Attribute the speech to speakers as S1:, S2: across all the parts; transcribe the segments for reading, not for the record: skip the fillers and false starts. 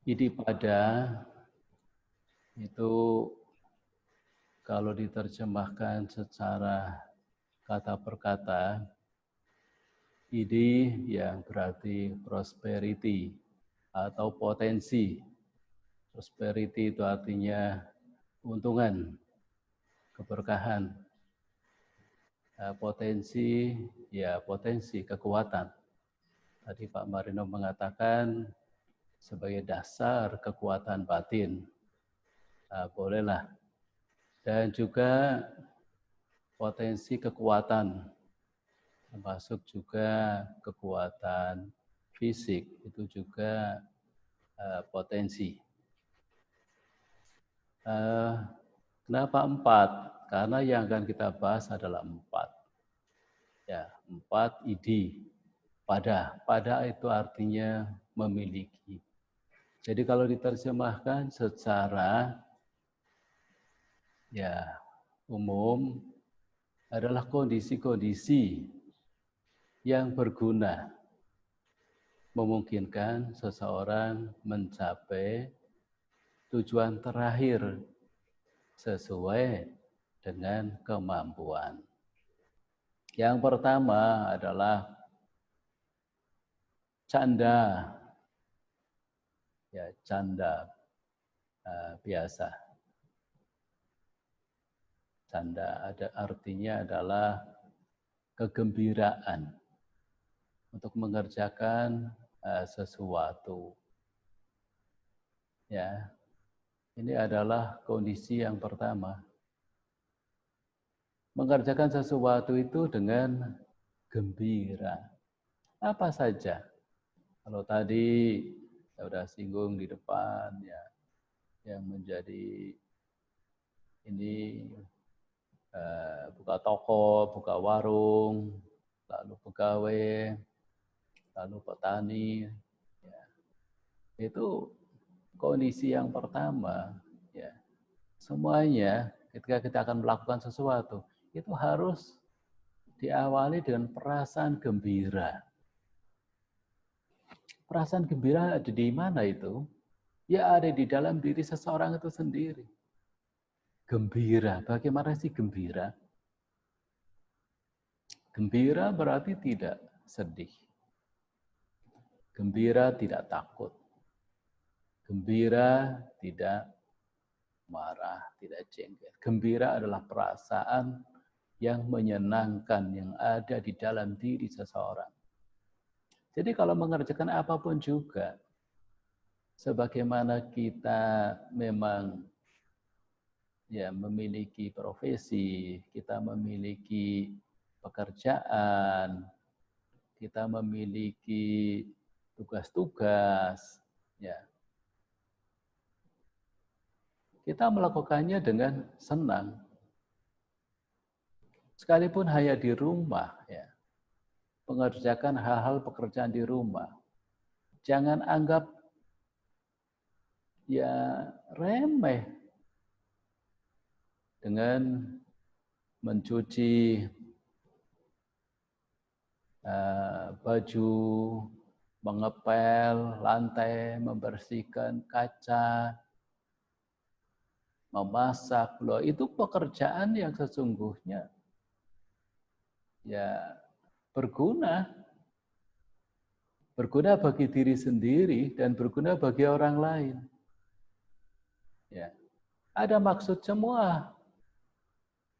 S1: Idipada itu kalau diterjemahkan secara kata per kata, ide yang berarti prosperity atau potensi. Prosperity itu artinya keuntungan, keberkahan. Potensi, ya potensi, kekuatan. Tadi Pak Marino mengatakan sebagai dasar kekuatan batin. Bolehlah. Dan juga potensi kekuatan, termasuk juga kekuatan fisik, itu juga potensi. Kenapa 4? Karena yang akan kita bahas adalah 4. Ya, 4 ide. Pada itu artinya memiliki. Jadi kalau diterjemahkan secara ya umum adalah kondisi-kondisi yang berguna memungkinkan seseorang mencapai tujuan terakhir sesuai dengan kemampuan. Yang pertama adalah canda. Ya, canda biasa. Canda ada artinya adalah kegembiraan untuk mengerjakan sesuatu. Ya, ini adalah kondisi yang pertama. Mengerjakan sesuatu itu dengan gembira. Apa saja? Kalau tadi saya sudah singgung di depan, ya, yang menjadi ini buka toko, buka warung, lalu pegawai, lalu petani, ya. Itu kondisi yang pertama. Ya. Semuanya ketika kita akan melakukan sesuatu, itu harus diawali dengan perasaan gembira. Perasaan gembira ada di mana itu? Ya ada di dalam diri seseorang itu sendiri. Gembira, bagaimana sih gembira? Gembira berarti tidak sedih. Gembira tidak takut. Gembira tidak marah, tidak jengkel. Gembira adalah perasaan yang menyenangkan yang ada di dalam diri seseorang. Jadi kalau mengerjakan apapun juga, sebagaimana kita memang ya memiliki profesi, kita memiliki pekerjaan, kita memiliki tugas-tugas, ya. Kita melakukannya dengan senang. Sekalipun hanya di rumah, ya. Mengerjakan hal-hal pekerjaan di rumah. Jangan anggap ya remeh dengan mencuci baju, mengepel lantai, membersihkan kaca, memasak. Loh, itu pekerjaan yang sesungguhnya ya berguna. Berguna bagi diri sendiri dan berguna bagi orang lain. Ya. Ada maksud semua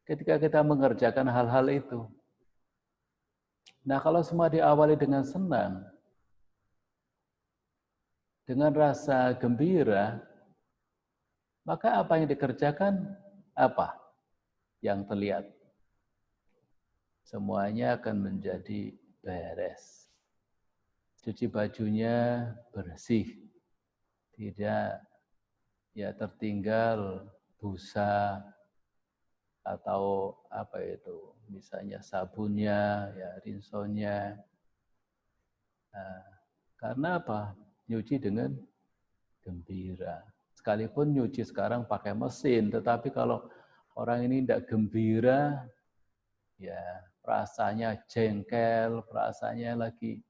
S1: ketika kita mengerjakan hal-hal itu. Nah, kalau semua diawali dengan senang, dengan rasa gembira, maka apa yang dikerjakan, apa yang terlihat? Semuanya akan menjadi beres. Cuci bajunya bersih, tidak ya tertinggal busa atau apa itu, misalnya sabunnya, ya rinsonya. Nah, karena apa? Nyuci dengan gembira. Sekalipun nyuci sekarang pakai mesin, tetapi kalau orang ini tidak gembira, ya rasanya jengkel, rasanya lagi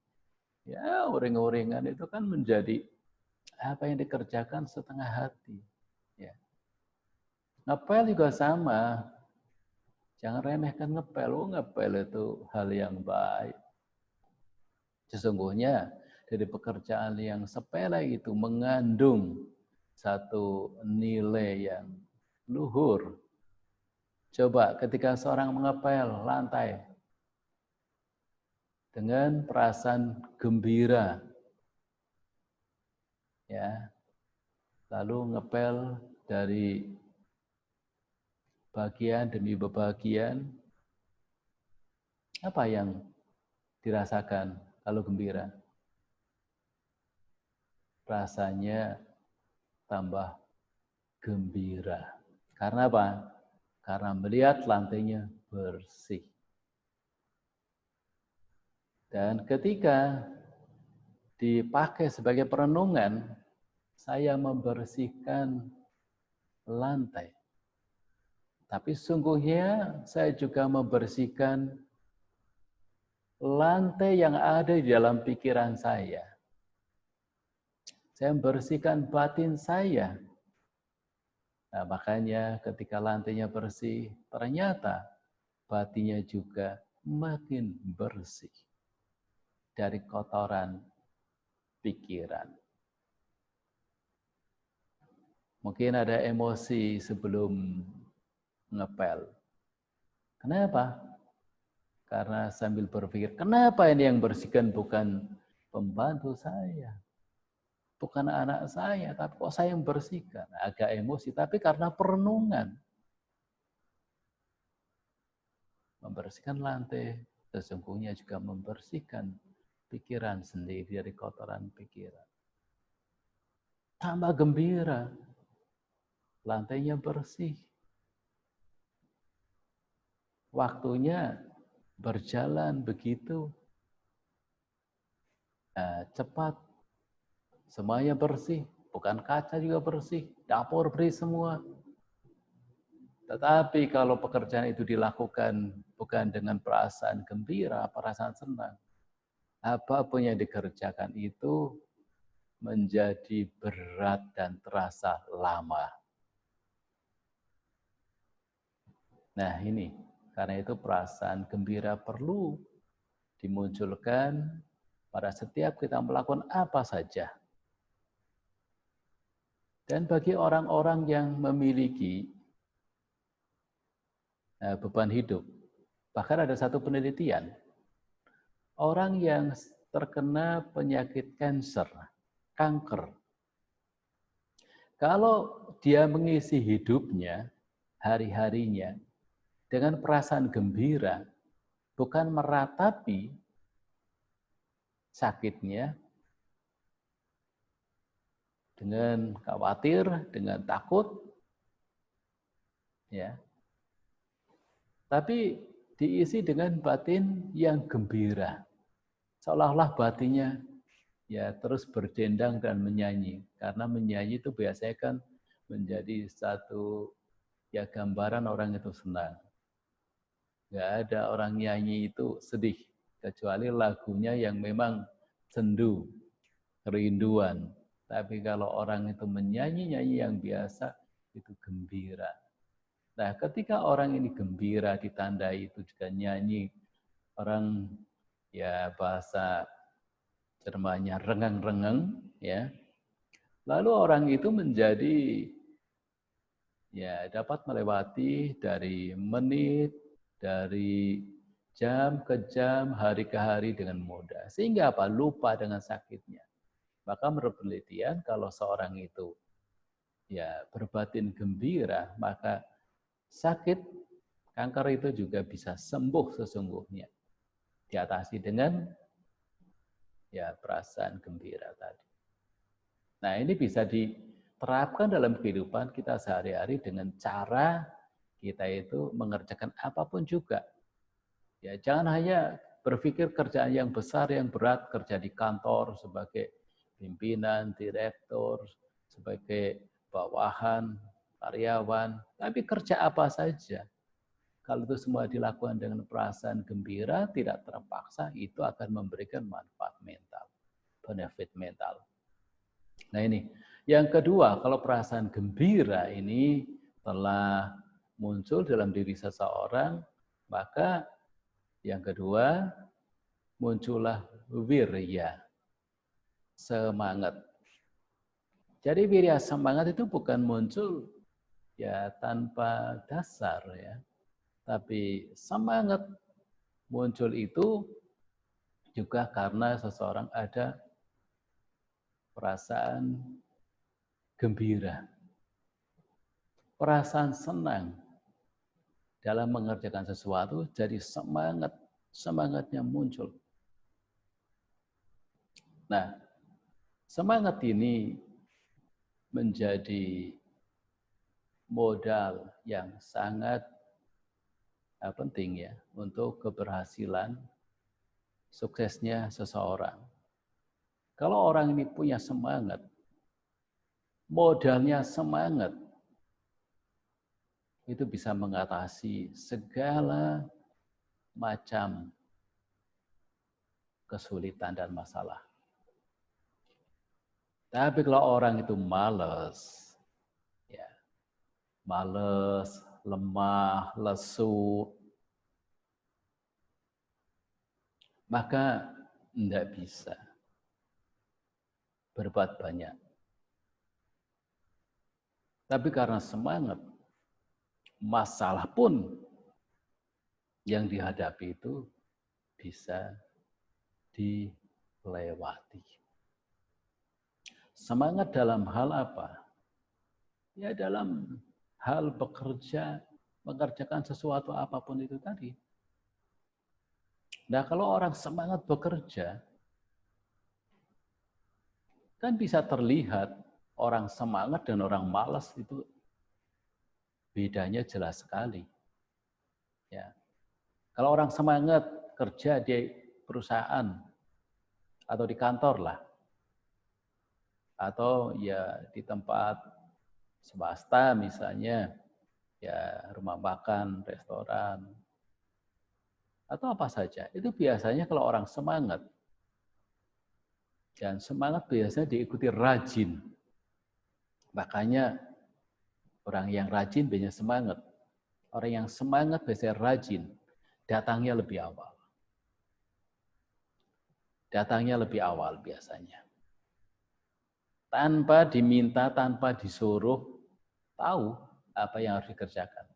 S1: ya uring-uringan, itu kan menjadi apa yang dikerjakan setengah hati. Ya. Ngepel juga sama. Jangan remehkan ngepel. Ngepel itu hal yang baik. Sesungguhnya dari pekerjaan yang sepele itu mengandung satu nilai yang luhur. Coba ketika seorang mengepel lantai dengan perasaan gembira, ya, lalu ngepel dari bagian demi bagian, apa yang dirasakan kalau gembira? Rasanya tambah gembira. Karena apa? Karena melihat lantainya bersih. Dan ketika dipakai sebagai perenungan, saya membersihkan lantai. Tapi sungguhnya saya juga membersihkan lantai yang ada di dalam pikiran saya. Saya membersihkan batin saya. Nah, makanya ketika lantainya bersih, ternyata batinnya juga makin bersih dari kotoran pikiran. Mungkin ada emosi sebelum ngepel. Kenapa? Karena sambil berpikir, kenapa ini yang bersihkan bukan pembantu saya, bukan anak saya, tapi kok saya yang bersihkan? Agak emosi, tapi karena perenungan. Membersihkan lantai, sesungguhnya juga membersihkan pikiran sendiri dari kotoran pikiran. Tambah gembira, lantainya bersih. Waktunya berjalan begitu cepat. Semuanya bersih, bukan kaca juga bersih, dapur bersih semua. Tetapi kalau pekerjaan itu dilakukan bukan dengan perasaan gembira, perasaan senang, apapun yang dikerjakan itu menjadi berat dan terasa lama. Nah ini, karena itu perasaan gembira perlu dimunculkan pada setiap kita melakukan apa saja. Dan bagi orang-orang yang memiliki beban hidup, bahkan ada satu penelitian, orang yang terkena penyakit kanker, kalau dia mengisi hidupnya, hari-harinya, dengan perasaan gembira, bukan meratapi sakitnya, dengan khawatir, dengan takut, ya, tapi diisi dengan batin yang gembira, seolah-olah batinnya ya terus berdendang dan menyanyi, karena menyanyi itu biasanya kan menjadi satu ya gambaran orang itu senang. Nggak ada orang nyanyi itu sedih, kecuali lagunya yang memang sendu, kerinduan. Tapi kalau orang itu menyanyi-nyanyi yang biasa, itu gembira. Nah, ketika orang ini gembira, ditandai itu juga nyanyi, orang ya bahasa Jermannya rengeng-rengeng, ya. Lalu orang itu menjadi ya dapat melewati dari menit, dari jam ke jam, hari ke hari dengan mudah. Sehingga apa? Lupa dengan sakitnya. Maka menurut penelitian kalau seorang itu ya berbatin gembira, maka sakit kanker itu juga bisa sembuh sesungguhnya. Diatasi dengan ya perasaan gembira tadi. Nah, ini bisa diterapkan dalam kehidupan kita sehari-hari dengan cara kita itu mengerjakan apapun juga. Ya, jangan hanya berpikir kerjaan yang besar, yang berat, kerja di kantor sebagai pimpinan, direktur, sebagai bawahan, karyawan, tapi kerja apa saja. Kalau itu semua dilakukan dengan perasaan gembira, tidak terpaksa, itu akan memberikan manfaat mental, benefit mental. Nah ini. Yang kedua, kalau perasaan gembira ini telah muncul dalam diri seseorang, maka yang kedua, muncullah wirya, semangat. Jadi wirya semangat itu bukan muncul ya tanpa dasar ya. Tapi semangat muncul itu juga karena seseorang ada perasaan gembira, perasaan senang dalam mengerjakan sesuatu, jadi semangatnya muncul. Nah, semangat ini menjadi modal yang sangat penting ya untuk keberhasilan suksesnya seseorang. Kalau orang ini punya semangat, modalnya semangat, itu bisa mengatasi segala macam kesulitan dan masalah. Tapi kalau orang itu malas, ya, malas, lemah, lesu, maka tidak bisa berbuat banyak. Tapi karena semangat, masalah pun yang dihadapi itu bisa dilewati. Semangat dalam hal apa? Ya dalam hal bekerja, mengerjakan sesuatu apapun itu tadi. Nah kalau orang semangat bekerja, kan bisa terlihat orang semangat dan orang malas itu bedanya jelas sekali. Ya. Kalau orang semangat kerja di perusahaan atau di kantor lah, atau ya di tempat swasta misalnya, ya rumah makan, restoran, atau apa saja. Itu biasanya kalau orang semangat, dan semangat biasanya diikuti rajin. Makanya orang yang rajin biasanya semangat. Orang yang semangat biasanya rajin, datangnya lebih awal. Datangnya lebih awal biasanya. Tanpa diminta, tanpa disuruh, tahu apa yang harus dikerjakan.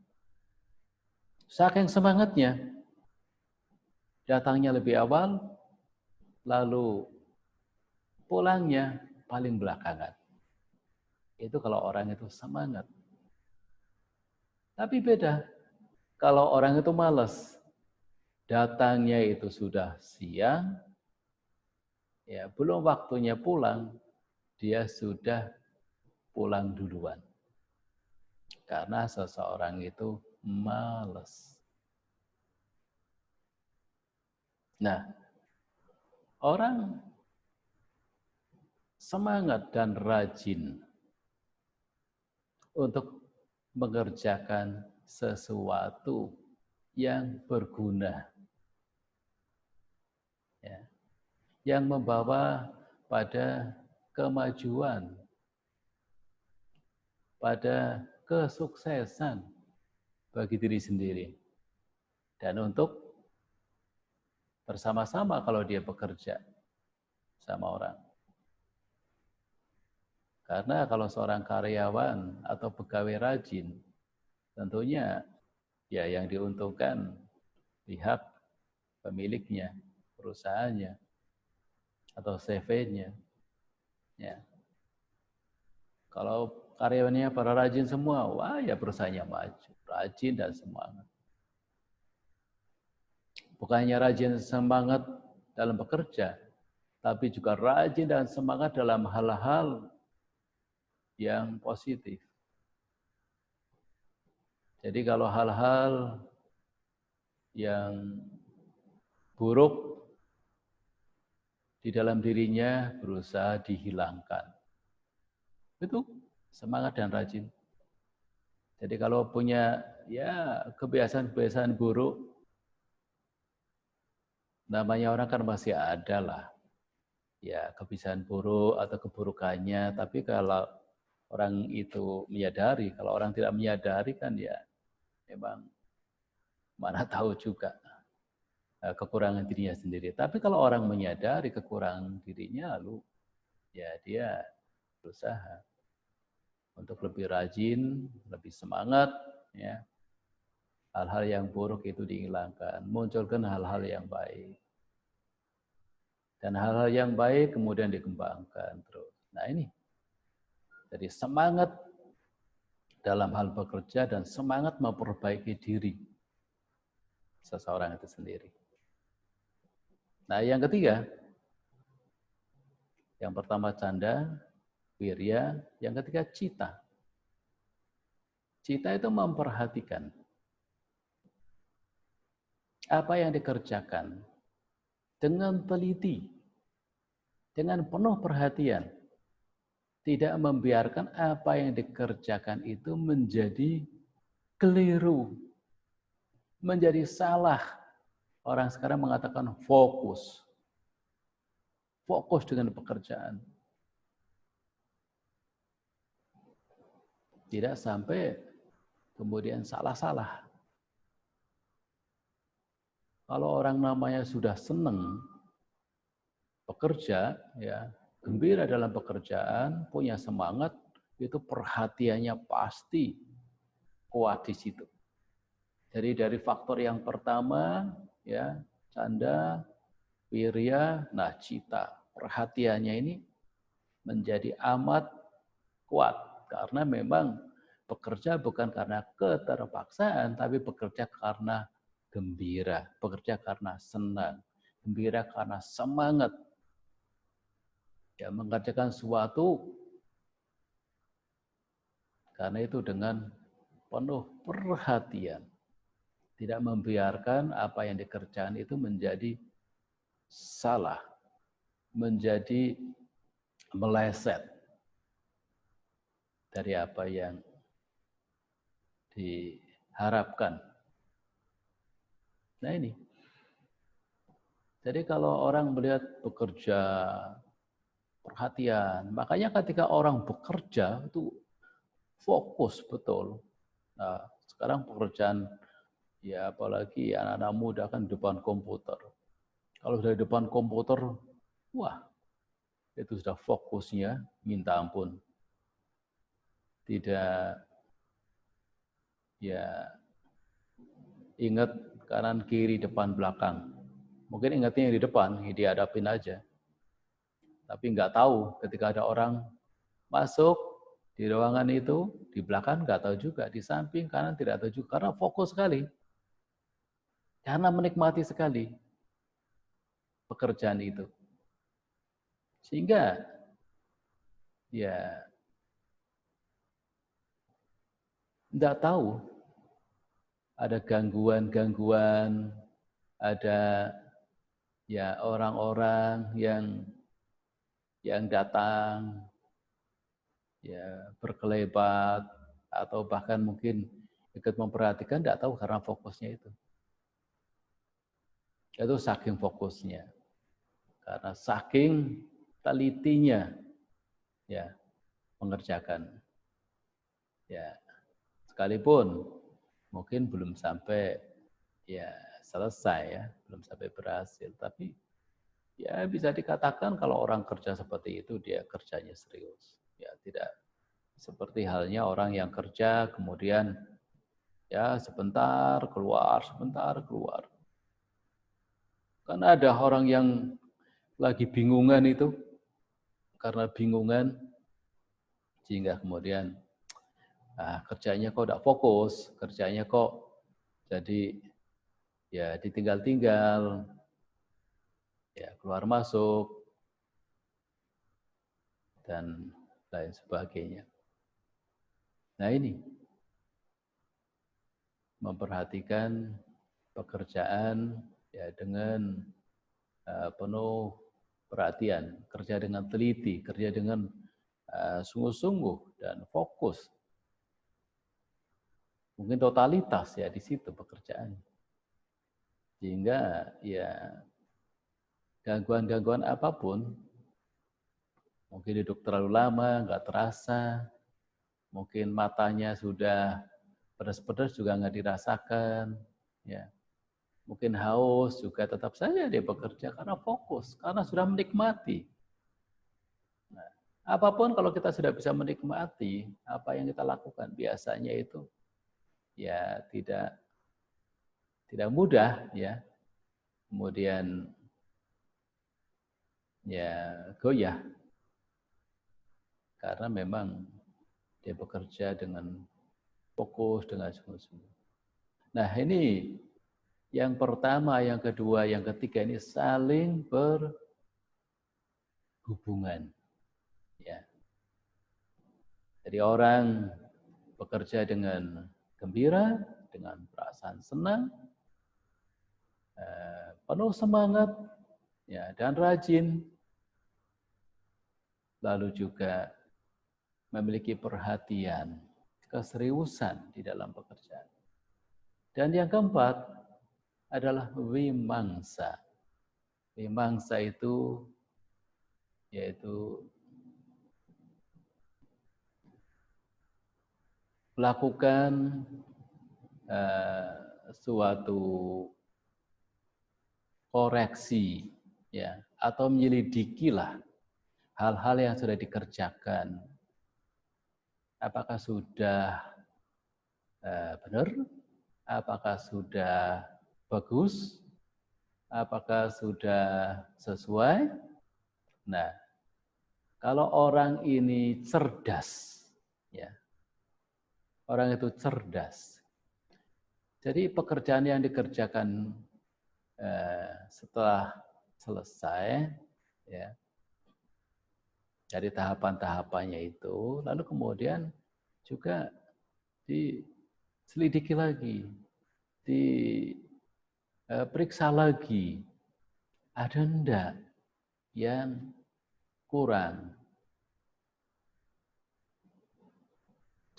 S1: Saking semangatnya, datangnya lebih awal, lalu pulangnya paling belakangan. Itu kalau orang itu semangat. Tapi beda, kalau orang itu malas, datangnya itu sudah siang, ya belum waktunya pulang, dia sudah pulang duluan. Karena seseorang itu malas. Nah, orang semangat dan rajin untuk mengerjakan sesuatu yang berguna, ya, yang membawa pada kemajuan, pada kesuksesan bagi diri sendiri. Dan untuk bersama-sama kalau dia bekerja sama orang. Karena kalau seorang karyawan atau pegawai rajin, tentunya ya yang diuntungkan pihak pemiliknya, perusahaannya, atau CV-nya. Ya. Kalau karyawannya para rajin semua, wah ya perusahaannya maju, rajin dan semangat. Bukannya rajin semangat dalam bekerja, tapi juga rajin dan semangat dalam hal-hal yang positif. Jadi kalau hal-hal yang buruk di dalam dirinya berusaha dihilangkan. Itu semangat dan rajin. Jadi kalau punya ya kebiasaan-kebiasaan buruk, namanya orang kan masih ada lah. ya kebiasaan buruk atau keburukannya. Tapi kalau orang itu menyadari, kalau orang tidak menyadari kan ya memang mana tahu juga kekurangan dirinya sendiri. Tapi kalau orang menyadari kekurangan dirinya, lalu ya dia berusaha untuk lebih rajin, lebih semangat, ya. Hal-hal yang buruk itu dihilangkan, munculkan hal-hal yang baik. Dan hal-hal yang baik kemudian dikembangkan terus. Nah ini, jadi semangat dalam hal bekerja dan semangat memperbaiki diri seseorang itu sendiri. Nah yang ketiga, yang pertama canda, wirya, yang ketiga cita. Cita itu memperhatikan apa yang dikerjakan dengan teliti, dengan penuh perhatian, tidak membiarkan apa yang dikerjakan itu menjadi keliru, menjadi salah. Orang sekarang mengatakan fokus. Fokus dengan pekerjaan. Tidak sampai kemudian salah-salah. Kalau orang namanya sudah senang bekerja, ya, gembira dalam pekerjaan, punya semangat, itu perhatiannya pasti kuat di situ. Jadi dari faktor yang pertama, ya, canda, wirya, nah cita, perhatiannya ini menjadi amat kuat karena memang bekerja bukan karena keterpaksaan, tapi bekerja karena gembira, bekerja karena senang, gembira karena semangat. Ya, mengerjakan sesuatu karena itu dengan penuh perhatian. Tidak membiarkan apa yang dikerjakan itu menjadi salah, menjadi meleset dari apa yang diharapkan. Nah ini. Jadi kalau orang melihat bekerja, perhatian, makanya ketika orang bekerja itu fokus betul. Nah, sekarang pekerjaan ya apalagi anak-anak muda kan depan komputer. Kalau dari depan komputer, wah, itu sudah fokusnya minta ampun. Tidak ya ingat kanan kiri depan belakang. Mungkin ingatnya yang di depan, dihadapin aja. Tapi nggak tahu ketika ada orang masuk di ruangan itu, di belakang nggak tahu juga, di samping kanan tidak tahu juga, karena fokus sekali. Karena menikmati sekali pekerjaan itu. Sehingga ya nggak tahu ada gangguan-gangguan, ada ya orang-orang yang datang ya berkelebat atau bahkan mungkin ikut memperhatikan, nggak tahu karena fokusnya itu. Itu saking fokusnya. Karena saking telitinya ya mengerjakan. Ya, sekalipun mungkin belum sampai ya selesai ya, belum sampai berhasil, tapi ya bisa dikatakan kalau orang kerja seperti itu dia kerjanya serius. Ya, tidak seperti halnya orang yang kerja kemudian ya sebentar keluar, sebentar keluar. Kan ada orang yang lagi bingungan itu, karena bingungan sehingga kemudian kerjanya kok tidak fokus, kerjanya kok jadi ya ditinggal-tinggal, ya keluar masuk, dan lain sebagainya. Nah ini, memperhatikan pekerjaan ya dengan penuh perhatian, kerja dengan teliti, kerja dengan sungguh-sungguh dan fokus. Mungkin totalitas ya di situ pekerjaan. Sehingga ya gangguan-gangguan apapun Mungkin duduk terlalu lama, nggak terasa. Mungkin matanya sudah pedas-pedas juga nggak dirasakan. Ya. Mungkin haus juga tetap saja dia bekerja karena fokus, karena sudah menikmati. Nah, apapun kalau kita sudah bisa menikmati apa yang kita lakukan, biasanya itu ya tidak mudah ya. Kemudian ya goyah karena memang dia bekerja dengan fokus, dengan sungguh-sungguh. Nah, ini yang pertama, yang kedua, yang ketiga ini saling berhubungan. Ya. Jadi orang bekerja dengan gembira, dengan perasaan senang, penuh semangat, ya, dan rajin, lalu juga memiliki perhatian, keseriusan di dalam pekerjaan. Dan yang keempat adalah wimangsa. Wimangsa itu yaitu melakukan suatu koreksi, ya, atau menyelidikilah hal-hal yang sudah dikerjakan. Apakah sudah benar? Apakah sudah bagus? Apakah sudah sesuai? Nah, kalau orang ini cerdas, ya, orang itu cerdas. Jadi pekerjaan yang dikerjakan setelah selesai, ya, dari tahapan-tahapannya itu, lalu kemudian juga diselidiki lagi, diperiksa lagi, ada enggak yang kurang.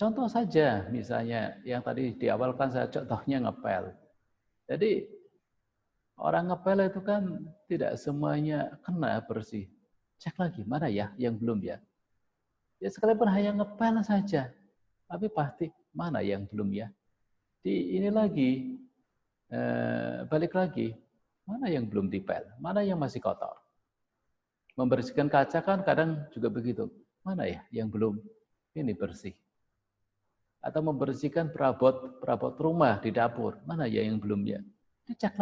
S1: Contoh saja, misalnya yang tadi di awal kan saya contohnya ngepel. Jadi orang ngepel itu kan tidak semuanya kena bersih. Cek lagi, mana ya yang belum ya? Ya sekalipun hanya ngepel saja, tapi pasti mana yang belum ya? Ini lagi, balik lagi, mana yang belum dipel? Mana yang masih kotor? Membersihkan kaca kan kadang juga begitu. Mana ya yang belum ini bersih? Atau membersihkan perabot rumah di dapur, mana ya yang belum ya? Dicek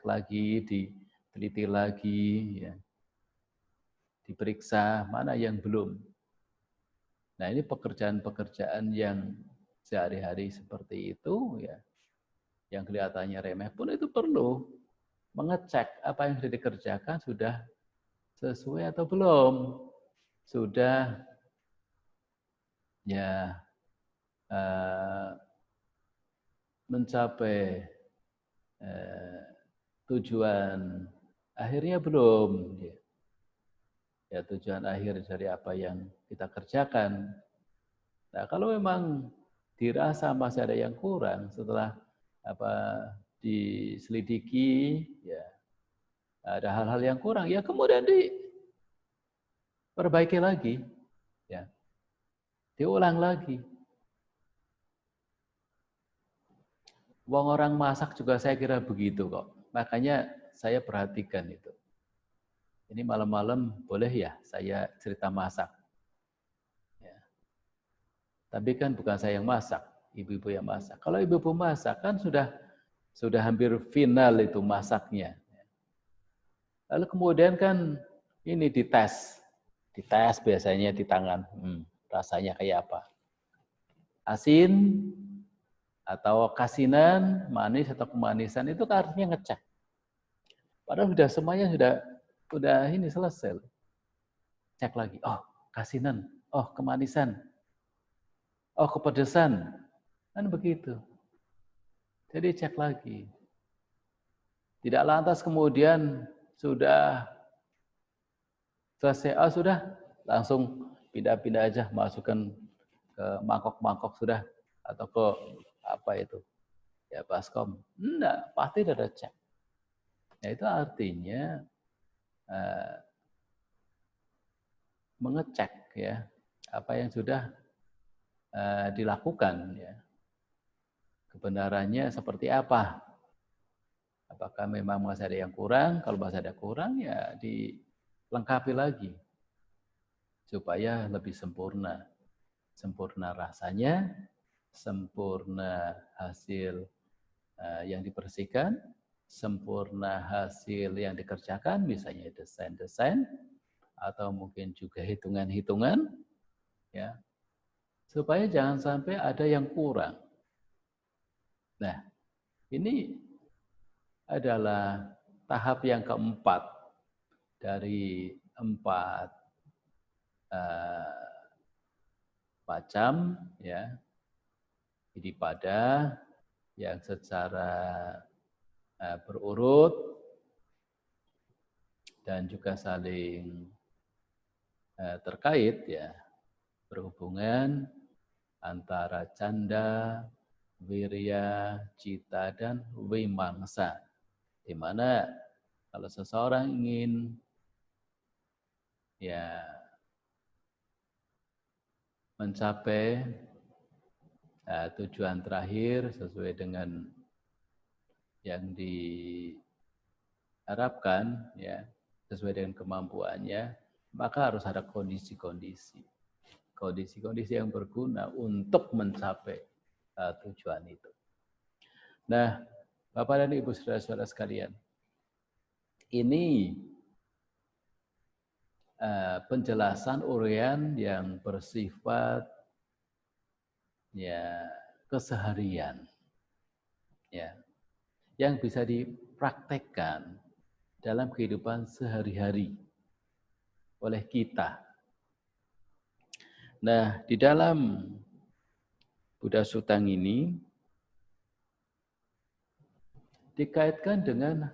S1: lagi, diteliti lagi, ya, diperiksa mana yang belum. Nah ini pekerjaan-pekerjaan yang sehari-hari seperti itu, ya, yang kelihatannya remeh pun itu perlu mengecek apa yang sudah dikerjakan sudah sesuai atau belum, sudah ya mencapai tujuan akhirnya belum. Ya, tujuan akhir dari apa yang kita kerjakan. Nah, kalau memang dirasa masih ada yang kurang setelah diselidiki, ya ada hal-hal yang kurang, ya kemudian diperbaiki lagi, ya diulang lagi. Wong orang masak juga saya kira begitu kok. Makanya saya perhatikan itu. Ini malam-malam boleh ya saya cerita masak. Ya. Tapi kan bukan saya yang masak, ibu-ibu yang masak. Kalau ibu-ibu masak kan sudah hampir final itu masaknya. Lalu kemudian kan ini dites biasanya di tangan, rasanya kayak apa? Asin atau kasinan, manis atau kemanisan itu kan artinya ngecek. Padahal sudah semuanya sudah ini selesai. Cek lagi, oh kasinan, oh kemanisan, oh kepedesan, kan begitu. Jadi cek lagi. Tidak lantas kemudian sudah selesai, oh sudah langsung pindah-pindah aja, masukkan ke mangkok-mangkok sudah, atau ke apa itu, ya baskom. Enggak, pasti ada cek. Nah, itu artinya mengecek ya apa yang sudah dilakukan ya. Kebenarannya seperti apa? Apakah memang masih ada yang kurang? Kalau masih ada kurang ya dilengkapi lagi supaya lebih sempurna. Sempurna rasanya, sempurna hasil yang dibersihkan, sempurna hasil yang dikerjakan, misalnya desain-desain atau mungkin juga hitungan-hitungan, ya, supaya jangan sampai ada yang kurang. Nah, ini adalah tahap yang keempat dari 4 macam ya idipada yang secara berurut dan juga saling terkait ya, berhubungan antara canda, wirya, cita, dan wimangsa. Di mana kalau seseorang ingin ya mencapai tujuan terakhir sesuai dengan yang diharapkan ya, sesuai dengan kemampuannya, maka harus ada kondisi-kondisi yang berguna untuk mencapai tujuan itu. Nah, Bapak dan Ibu saudara-saudara sekalian, ini penjelasan uraian yang bersifat ya keseharian, ya, yang bisa dipraktekkan dalam kehidupan sehari-hari oleh kita. Nah, di dalam Buddha Sutang ini dikaitkan dengan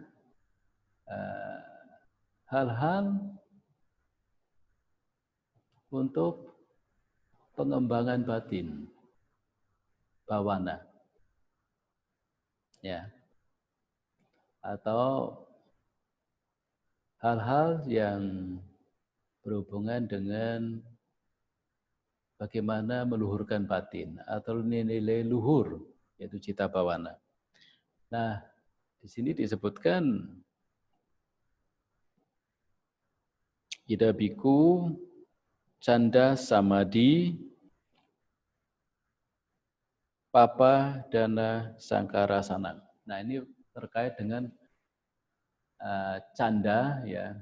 S1: hal-hal untuk pengembangan batin, bawana, ya, atau hal-hal yang berhubungan dengan bagaimana meluhurkan batin atau nilai luhur, yaitu cita bawana. Nah, di sini disebutkan Ida biku canda samadhi papa dana sangkara sanang. Nah, ini terkait dengan canda ya.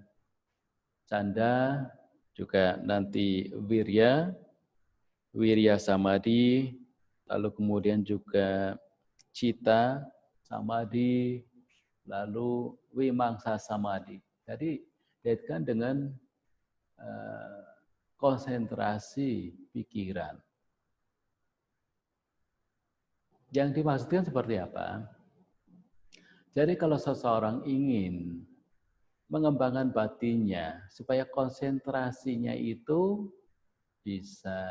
S1: Canda juga nanti wirya samadhi, lalu kemudian juga cita samadhi, lalu wimangsa samadhi. Jadi dikaitkan dengan konsentrasi pikiran. Yang dimaksudkan seperti apa? Jadi kalau seseorang ingin mengembangkan batinnya supaya konsentrasinya itu bisa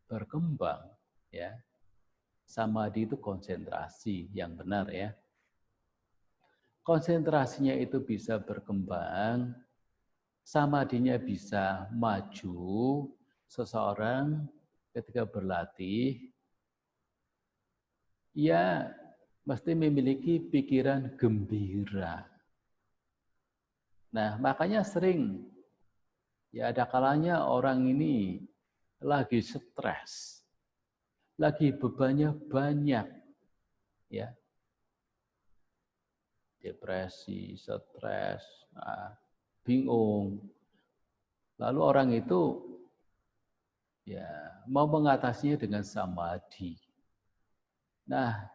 S1: berkembang, ya. Samadhi itu konsentrasi yang benar ya. Konsentrasinya itu bisa berkembang, samadhinya bisa maju, seseorang ketika berlatih, ia mesti memiliki pikiran gembira. Nah, makanya sering, ya ada kalanya orang ini lagi stres, lagi bebannya banyak, ya, depresi, stres, bingung. Lalu orang itu ya mau mengatasinya dengan samadhi. Nah,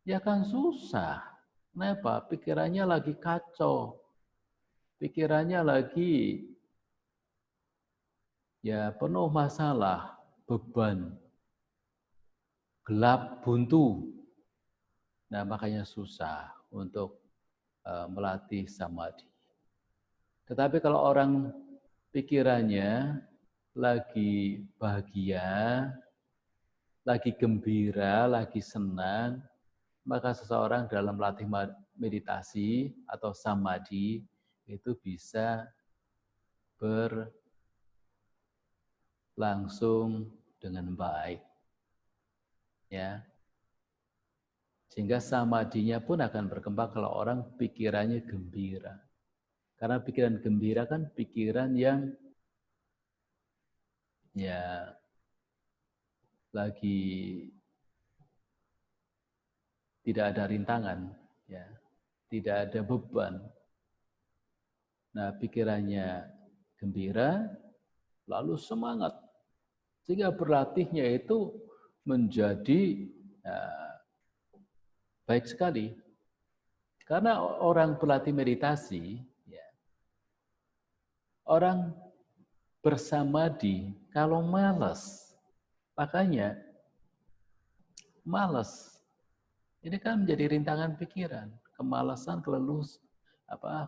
S1: ya kan susah. Kenapa? Pikirannya lagi kacau. Pikirannya lagi ya penuh masalah, beban, gelap, buntu. Nah, makanya susah untuk melatih samadhi. Tetapi kalau orang pikirannya lagi bahagia, lagi gembira, lagi senang, maka seseorang dalam latih meditasi atau samadhi itu bisa langsung dengan baik. Ya. Sehingga samadinya pun akan berkembang kalau orang pikirannya gembira. Karena pikiran gembira kan pikiran yang ya lagi tidak ada rintangan, ya, tidak ada beban. Nah, pikirannya gembira, lalu semangat. Sehingga berlatihnya itu menjadi baik sekali. Karena orang berlatih meditasi, ya, orang bersamadi kalau malas. Makanya malas ini kan menjadi rintangan pikiran, kemalasan,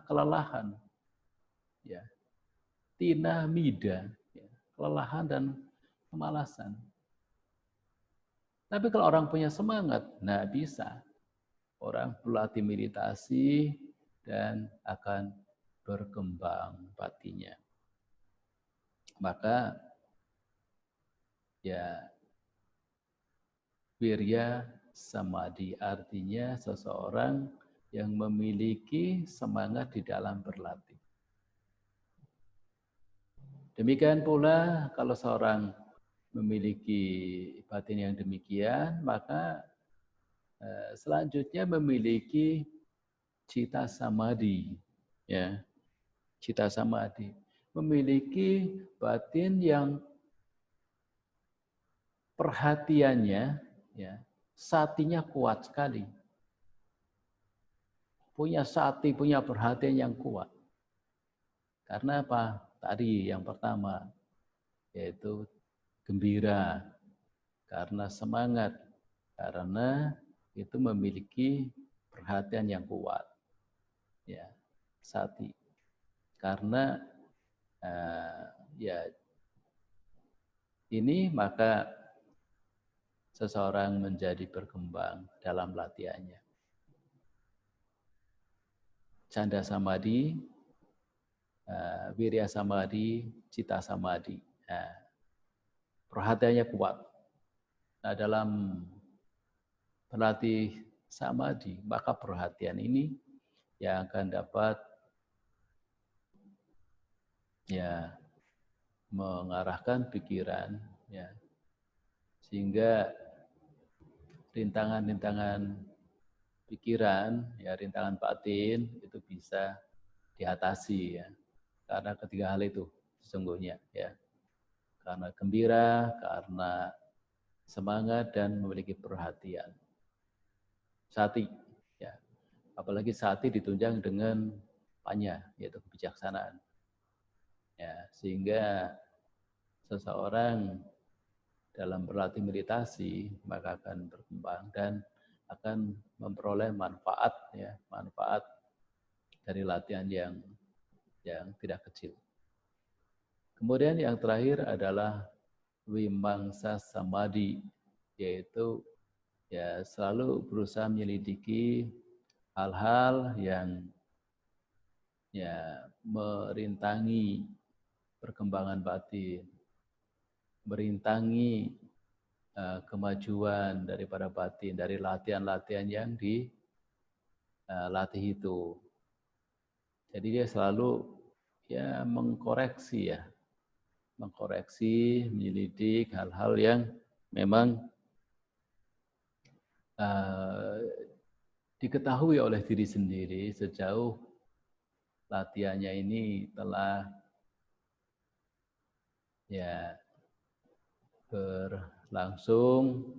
S1: kelelahan, ya, tina mida, ya, kelelahan dan kemalasan. Tapi kalau orang punya semangat, nah bisa orang berlatih meditasi dan akan berkembang batinnya. Maka ya wirya samadhi artinya seseorang yang memiliki semangat di dalam berlatih. Demikian pula kalau seorang memiliki batin yang demikian, maka selanjutnya memiliki cita samadhi, ya, cita samadhi, memiliki batin yang perhatiannya, ya, satinya kuat sekali, punya sati, punya perhatian yang kuat. Karena apa? Tadi yang pertama yaitu gembira, karena semangat, karena itu memiliki perhatian yang kuat, ya, sati. Karena ya ini maka seseorang menjadi berkembang dalam latihannya. Canda samadhi, wirya samadhi, cita samadhi. Nah, perhatiannya kuat. Nah, dalam berlatih samadhi, maka perhatian ini yang akan dapat ya mengarahkan pikiran, ya, sehingga rintangan-rintangan pikiran, ya, rintangan batin itu bisa diatasi, ya. Karena ketiga hal itu sesungguhnya, ya. Karena gembira, karena semangat dan memiliki perhatian. Sati, ya. Apalagi sati ditunjang dengan panya, yaitu kebijaksanaan. Ya, sehingga seseorang dalam berlatih meditasi maka akan berkembang dan akan memperoleh manfaat, ya, manfaat dari latihan yang tidak kecil. Kemudian yang terakhir adalah vimangsa samadhi, yaitu ya selalu berusaha menyelidiki hal-hal yang ya merintangi perkembangan batin, merintangi kemajuan daripada batin dari latihan-latihan yang dilatih itu. Jadi dia selalu ya mengkoreksi, menyelidik hal-hal yang memang diketahui oleh diri sendiri sejauh latihannya ini telah ya berlangsung,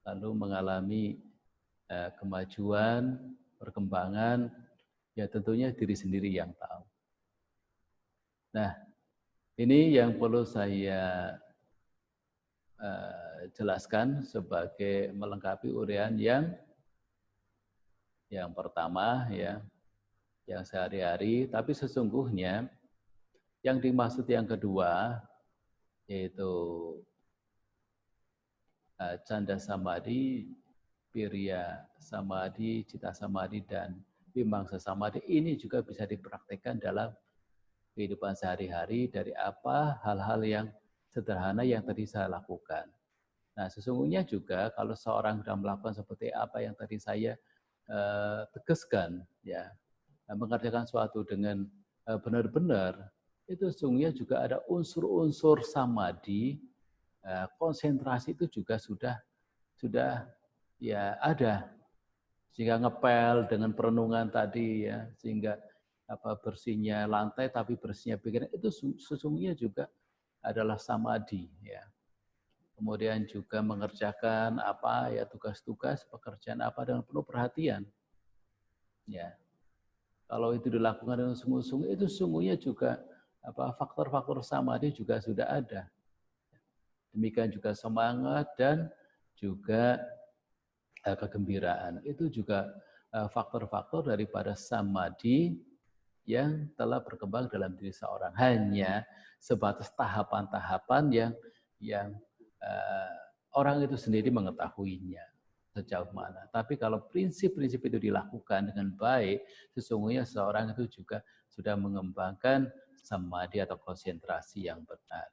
S1: lalu mengalami kemajuan, perkembangan, ya tentunya diri sendiri yang tahu. Nah, ini yang perlu saya jelaskan sebagai melengkapi uraian yang pertama, ya, yang sehari-hari, tapi sesungguhnya yang dimaksud yang kedua yaitu canda samadhi, wirya samadhi, cita samadhi, dan vimangsa samadhi ini juga bisa dipraktikkan dalam kehidupan sehari-hari dari hal-hal yang sederhana yang tadi saya lakukan. Nah, sesungguhnya juga kalau seorang sudah melakukan seperti apa yang tadi saya tegaskan, ya, mengerjakan suatu dengan benar-benar, itu sesungguhnya juga ada unsur-unsur samadhi, konsentrasi itu juga sudah ya ada, sehingga ngepel dengan perenungan tadi ya, sehingga bersihnya lantai tapi bersihnya pikiran itu sesungguhnya juga adalah samadhi ya. Kemudian juga mengerjakan apa ya tugas-tugas pekerjaan apa dengan penuh perhatian. Ya. Kalau itu dilakukan dengan sungguh-sungguh itu sungguhnya juga faktor-faktor samadhi juga sudah ada. Demikian juga semangat dan juga kegembiraan. Itu juga faktor-faktor daripada samadhi yang telah berkembang dalam diri seorang. Hanya sebatas tahapan-tahapan yang orang itu sendiri mengetahuinya sejauh mana. Tapi kalau prinsip-prinsip itu dilakukan dengan baik, sesungguhnya seorang itu juga sudah mengembangkan samadhi atau konsentrasi yang benar.